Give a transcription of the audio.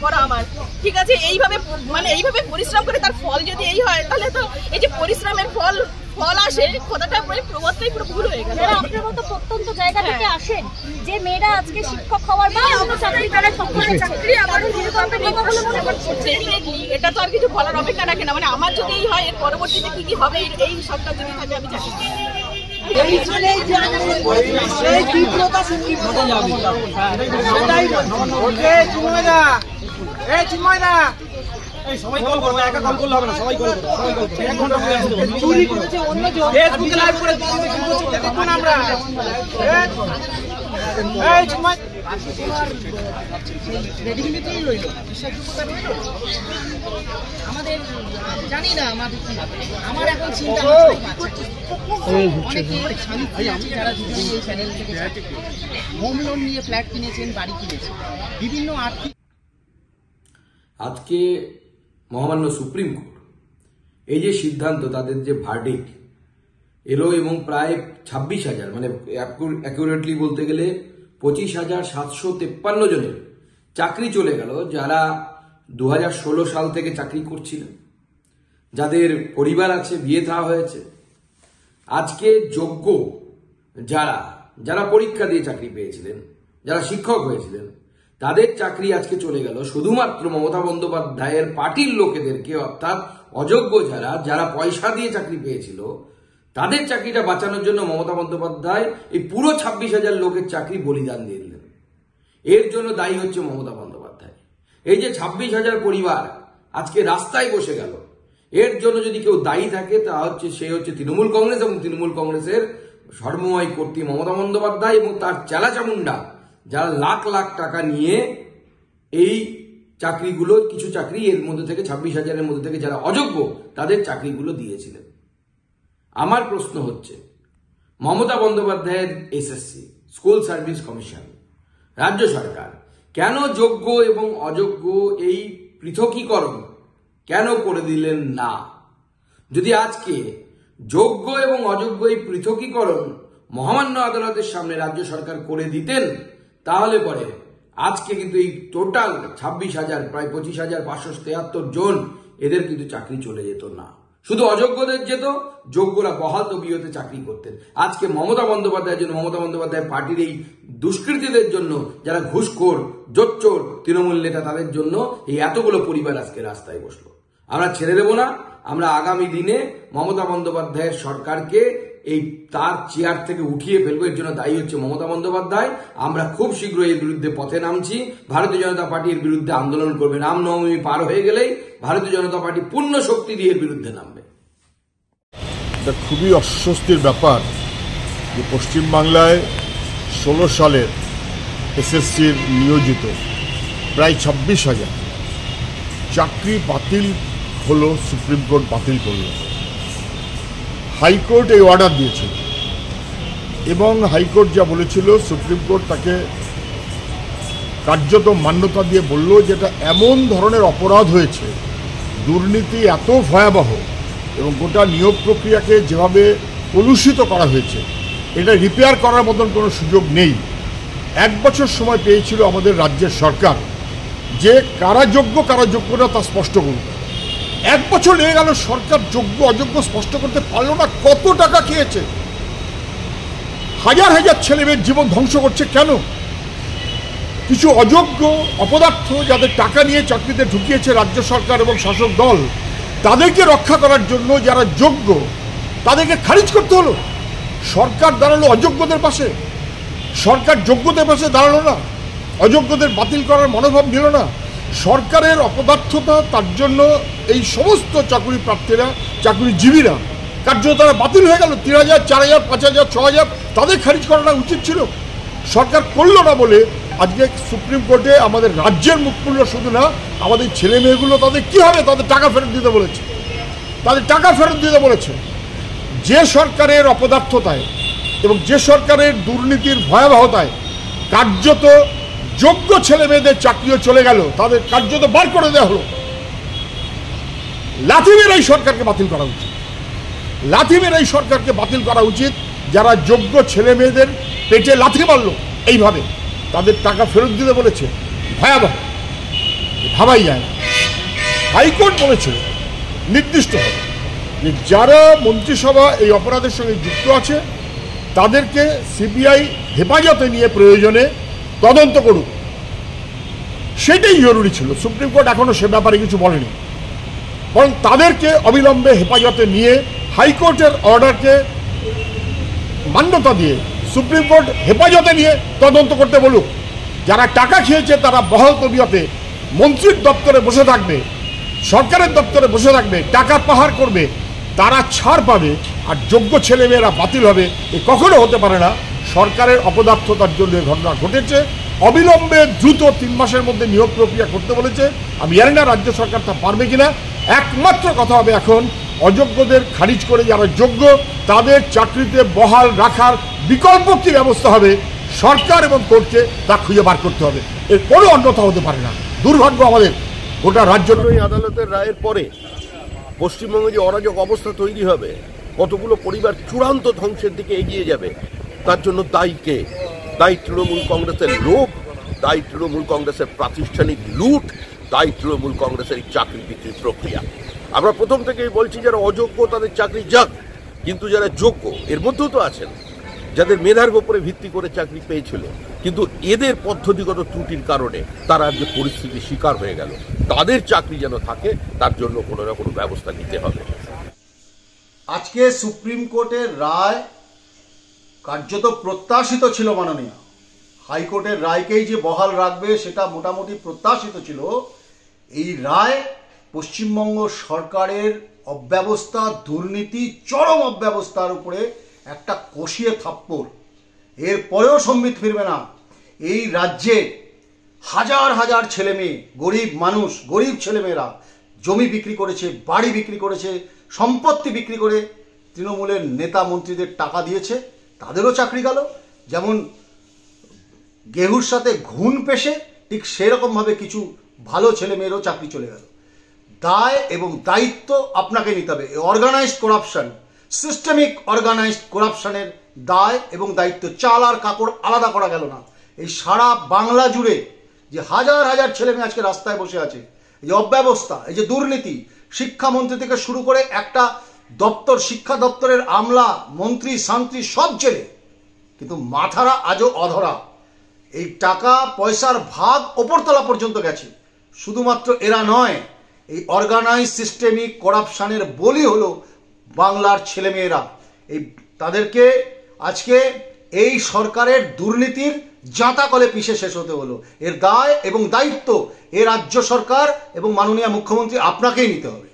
করা আমার, ঠিক আছে? এইভাবে মানে এইভাবে পরিশ্রম করে তার ফল যদি এই হয়, তাহলে তো এই যে পরিশ্রমের ফল আসে কথাটা প্রবাদটাই পুরো ভুল হয়ে গেল। আপনার মতো প্রত্যন্ত জায়গা থেকে আসেন যে মেয়েরা আজকে শিক্ষক হওয়ার বা অন্য চাকরি করার চাকরি এটা তো আর কিছু বলার অপেক্ষা রাখে না। মানে আমার যদি এই হয়, এর পরবর্তীতে কি কি হবে এই সরকার যদি থাকে আমি জানি সবাই কল করবে, একা কল করলে হবে না, সবাই কল করবে, সবাই কল করবে। 1 ঘন্টা পরে আসতে হবে। চুরি করেছে অন্য জন ফেসবুকে লাইভ করে দেখুন আমরা এই সময় রেডিমিটেই রইল, বিশ্বাসযোগ্যতা রইল আমাদের, জানি না আমাদের কি হবে। আমার এখন চিন্তা অনেকে স্বামী যারা দুজন এই চ্যানেল থেকে হোম লোন নিয়ে ফ্ল্যাট কিনেছেন, বাড়ি কিনেছেন, বিভিন্ন আর্থিক। আজকে মহামান্য সুপ্রিম কোর্ট এই যে সিদ্ধান্ত, তাদের যে ভার্ডিক্ট এলো এবং প্রায় 26,000 মানে অ্যাকুরেটলি বলতে গেলে 25,753 জনের চাকরি চলে গেল, যারা 2016 সাল থেকে চাকরি করছিলেন, যাদের পরিবার আছে, বিয়ে থা হয়েছে। আজকে যোগ্য যারা পরীক্ষা দিয়ে চাকরি পেয়েছিলেন, যারা শিক্ষক হয়েছিলেন, তাদের চাকরি আজকে চলে গেল শুধুমাত্র মমতা বন্দ্যোপাধ্যায়ের পার্টির লোকেদেরকে, অর্থাৎ অযোগ্য যারা পয়সা দিয়ে চাকরি পেয়েছিল, তাদের চাকরিটা বাঁচানোর জন্য মমতা বন্দ্যোপাধ্যায় এই পুরো 26,000 লোকের চাকরি বলিদান দিয়ে দিলেন। এর জন্য দায়ী হচ্ছে মমতা বন্দ্যোপাধ্যায়। এই যে 26,000 পরিবার আজকে রাস্তায় বসে গেল, এর জন্য যদি কেউ দায়ী থাকে তা হচ্ছে সে হচ্ছে তৃণমূল কংগ্রেস এবং তৃণমূল কংগ্রেসের সর্বময় কর্ত্রী মমতা বন্দ্যোপাধ্যায় এবং তার চেলাচামুন্ডা, যারা লাখ লাখ টাকা নিয়ে এই চাকরিগুলো, কিছু চাকরি এর মধ্যে থেকে 26,000-এর মধ্যে থেকে যারা অযোগ্য তাদের চাকরিগুলো দিয়েছিলেন। আমার প্রশ্ন হচ্ছে, মমতা বন্দ্যোপাধ্যায়ের এসএসসি, স্কুল সার্ভিস কমিশন, রাজ্য সরকার কেন যোগ্য এবং অযোগ্য এই পৃথকীকরণ কেন করে দিলেন না? যদি আজকে যোগ্য এবং অযোগ্য এই পৃথকীকরণ মহামান্য আদালতের সামনে রাজ্য সরকার করে দিতেন, তাহলে পরে আজকে কিন্তু এই টোটাল 26,000 প্রায় 25,573 জন এদের কিন্তু চাকরি চলে যেত না। শুধু অযোগ্যদের যেত, যোগ্যরা বহাল তবিয়তে চাকরি করতেন। আজকে মমতা বন্দ্যোপাধ্যায়ের জন্য, মমতা বন্দ্যোপাধ্যায় পার্টির এই দুষ্কৃতীদের জন্য, যারা ঘুষখোর, জোচ্চোর তৃণমূল নেতা, তাদের জন্য এই এতগুলো পরিবার আজকে রাস্তায় বসলো। আমরা ছেড়ে দেব না। আমরা আগামী দিনে মমতা বন্দ্যোপাধ্যায়ের সরকারকে এই তার চেয়ার থেকে উঠিয়ে ফেলবো। এর জন্য দায়ী হচ্ছে মমতা বন্দ্যোপাধ্যায়। আমরা খুব শীঘ্রই এর বিরুদ্ধে পথে নামছি। ভারতীয় জনতা পার্টি এর বিরুদ্ধে আন্দোলন করবে। রামনবমী পার হয়ে গেলেই ভারতীয় জনতা পার্টি পূর্ণ শক্তি দিয়ে এর বিরুদ্ধে নামবে। এটা খুবই অস্বস্তির ব্যাপার যে পশ্চিমবাংলায় 16 সালের এসএসসির নিয়োজিত প্রায় 26,000 চাকরি বাতিল হলো, সুপ্রিম কোর্ট বাতিল করল। হাইকোর্ট এই অর্ডার দিয়েছিল এবং হাইকোর্ট যা বলেছিল, সুপ্রিম কোর্ট তাকে কার্যত মান্যতা দিয়ে বলল যে এটা এমন ধরনের অপরাধ হয়েছে, দুর্নীতি এত ভয়াবহ এবং গোটা নিয়োগ প্রক্রিয়াকে যেভাবে কলুষিত করা হয়েছে, এটা রিপেয়ার করার মতন কোনো সুযোগ নেই। 1 বছর সময় পেয়েছিল আমাদের রাজ্যের সরকার যে কারা যোগ্য কারা যোগ্য না তা স্পষ্ট করবে। 1 বছর লেগে গেল, সরকার যোগ্য অযোগ্য স্পষ্ট করতে পারল না। কত টাকা খেয়েছে, হাজার হাজার ছেলেমেয়ের জীবন ধ্বংস করছে। কেন? কিছু অযোগ্য অপদার্থ যাদের টাকা নিয়ে চাকরিতে ঢুকিয়েছে রাজ্য সরকার এবং শাসক দল, তাদেরকে রক্ষা করার জন্য যারা যোগ্য তাদেরকে খারিজ করতে হলো। সরকার দাঁড়ালো অযোগ্যদের পাশে, সরকার যোগ্যদের পাশে দাঁড়ালো না, অযোগ্যদের বাতিল করার মনোভাব নিল না। সরকারের অপদার্থতা, তার জন্য এই সমস্ত চাকরি প্রার্থীরা, চাকরিজীবীরা কার্যত তারা বাতিল হয়ে গেল। 3,000, 4,000, 5,000, 6,000 তাদের খারিজ করাটা উচিত ছিল। সরকার করলো না বলে আজকে সুপ্রিম কোর্টে আমাদের রাজ্যের মুখ খুলল। শুধু না, আমাদের ছেলে মেয়েগুলো তাদের কি হবে, তাদের টাকা ফেরত দিতে বলেছে, তাদের টাকা ফেরত দিতে বলেছে। যে সরকারের অপদার্থতায় এবং যে সরকারের দুর্নীতির ভয়াবহতায় কার্যত যোগ্য ছেলে মেয়েদের চাকরিও চলে গেল, তাদের কার্যত বার করে দেওয়া হলো। লাথি মেরে এই সরকারকে বাতিল করা উচিত, লাথি মেরে এই সরকারকে বাতিল করা উচিত। যারা যোগ্য ছেলে মেয়েদের পেটে লাথি মারল এইভাবে, তাদের টাকা ফেরত দিতে বলেছে, ভয়াবহ। ভাবাই যায় না। হাইকোর্ট বলেছে নির্দিষ্টভাবে যে যারা মন্ত্রিসভা এই অপরাধের সঙ্গে যুক্ত আছে তাদেরকে সিবিআই হেফাজতে নিয়ে প্রয়োজনে তদন্ত করুক, সেটাই জরুরি ছিল। সুপ্রিম কোর্ট এখনো সে ব্যাপারে কিছু বলেনি, বরং তাদেরকে অবিলম্বে হেফাজতে নিয়ে হাইকোর্টের অর্ডারকে মান্যতা দিয়ে সুপ্রিম কোর্ট হেফাজতে নিয়ে তদন্ত করতে বলুক। যারা টাকা খেয়েছে তারা বহাল তবিয়তে মন্ত্রীর দপ্তরে বসে থাকবে, সরকারের দপ্তরে বসে থাকবে, টাকা পাহাড় করবে, তারা ছাড় পাবে, আর যোগ্য ছেলেমেয়েরা বাতিল হবে। এ কখনো হতে পারে না। সরকারের অপদার্থতার জন্য এই ঘটনা ঘটেছে। অবিলম্বে দ্রুত 3 মাসের মধ্যে নিয়োগ প্রক্রিয়া করতে বলেছে। আমি জানি না রাজ্য সরকার তা পারবে কিনা। একমাত্র কথা হবে এখন অযোগ্যদের খারিজ করে যারা যোগ্য তাদের চাকরিতে বহাল রাখার বিকল্প কী ব্যবস্থা হবে, সরকার এবং কোর্টকে তা খুঁজে বার করতে হবে। এর কোনো অন্যথা হতে পারে না। দুর্ভাগ্য আমাদের গোটা রাজ্যের। এই আদালতের রায়ের পরে পশ্চিমবঙ্গে যে অরাজক অবস্থা তৈরি হবে, কতগুলো পরিবার চূড়ান্ত ধ্বংসের দিকে এগিয়ে যাবে, তার জন্য দায়ী কে? দায়ী তৃণমূল কংগ্রেসের লোভ, দায়ী তৃণমূল কংগ্রেসের প্রাতিষ্ঠানিক লুট, দায়ী তৃণমূল কংগ্রেসের চাকরি বিক্রির প্রক্রিয়া। আমরা প্রথম থেকেই বলছি যারা অযোগ্য তাদের চাকরি যাক, কিন্তু যারা যোগ্য এর মধ্যেও তো আছেন যাদের মেধার উপরে ভিত্তি করে চাকরি পেয়েছিল, কিন্তু এদের পদ্ধতিগত ত্রুটির কারণে তারা আজকে পরিস্থিতির শিকার হয়ে গেল। তাদের চাকরি যেন থাকে তার জন্য কোনো না কোনো ব্যবস্থা নিতে হবে। আজকে সুপ্রিম কোর্টের রায় কার্যত প্রত্যাশিত ছিল। মাননীয় হাইকোর্টের রায়কেই যে বহাল রাখবে সেটা মোটামুটি প্রত্যাশিত ছিল। এই রায় পশ্চিমবঙ্গ সরকারের অব্যবস্থা, দুর্নীতি, চরম অব্যবস্থার উপরে একটা কষিয়ে থাপ্পড়। এরপরেও সম্বিত ফিরবে না। এই রাজ্যে হাজার হাজার ছেলে মেয়ে, গরিব মানুষ, গরিব ছেলেমেয়েরা জমি বিক্রি করেছে, বাড়ি বিক্রি করেছে, সম্পত্তি বিক্রি করে তৃণমূলের নেতা মন্ত্রীদের টাকা দিয়েছে, তাদেরও চাকরি গেল। যেমন গেহুর সাথে ঘুণ পেশে ঠিক সেরকমভাবে কিছু ভালো ছেলে মেয়েরও চাকরি চলে গেল। দায় এবং দায়িত্ব আপনাকে নিতে হবে। অর্গানাইজড করাপশন, সিস্টেমিক অর্গানাইজড করাপশনের দায় এবং দায়িত্ব চাল আর কাপড় আলাদা করা গেল না। এই সারা বাংলা জুড়ে যে হাজার হাজার ছেলে মেয়ে আজকে রাস্তায় বসে আছে, এই যে অব্যবস্থা, এই যে দুর্নীতি, শিক্ষামন্ত্রী থেকে শুরু করে একটা দপ্তর, শিক্ষা দপ্তরের আমলা, মন্ত্রী, শান্ত্রী সব জেলে, কিন্তু মাথারা আজও অধরা। এই টাকা পয়সার ভাগ ওপরতলা পর্যন্ত গেছে। শুধুমাত্র এরা নয়, এই অর্গানাইজ সিস্টেমিক করাপশনের বলি হলো বাংলার ছেলেমেয়েরা। এই তাদেরকে আজকে এই সরকারের দুর্নীতির জাঁতা কলে পিষে শেষ হতে হলো। এর দায় এবং দায়িত্ব এ রাজ্য সরকার এবং মাননীয় মুখ্যমন্ত্রী আপনাকেই নিতে হবে।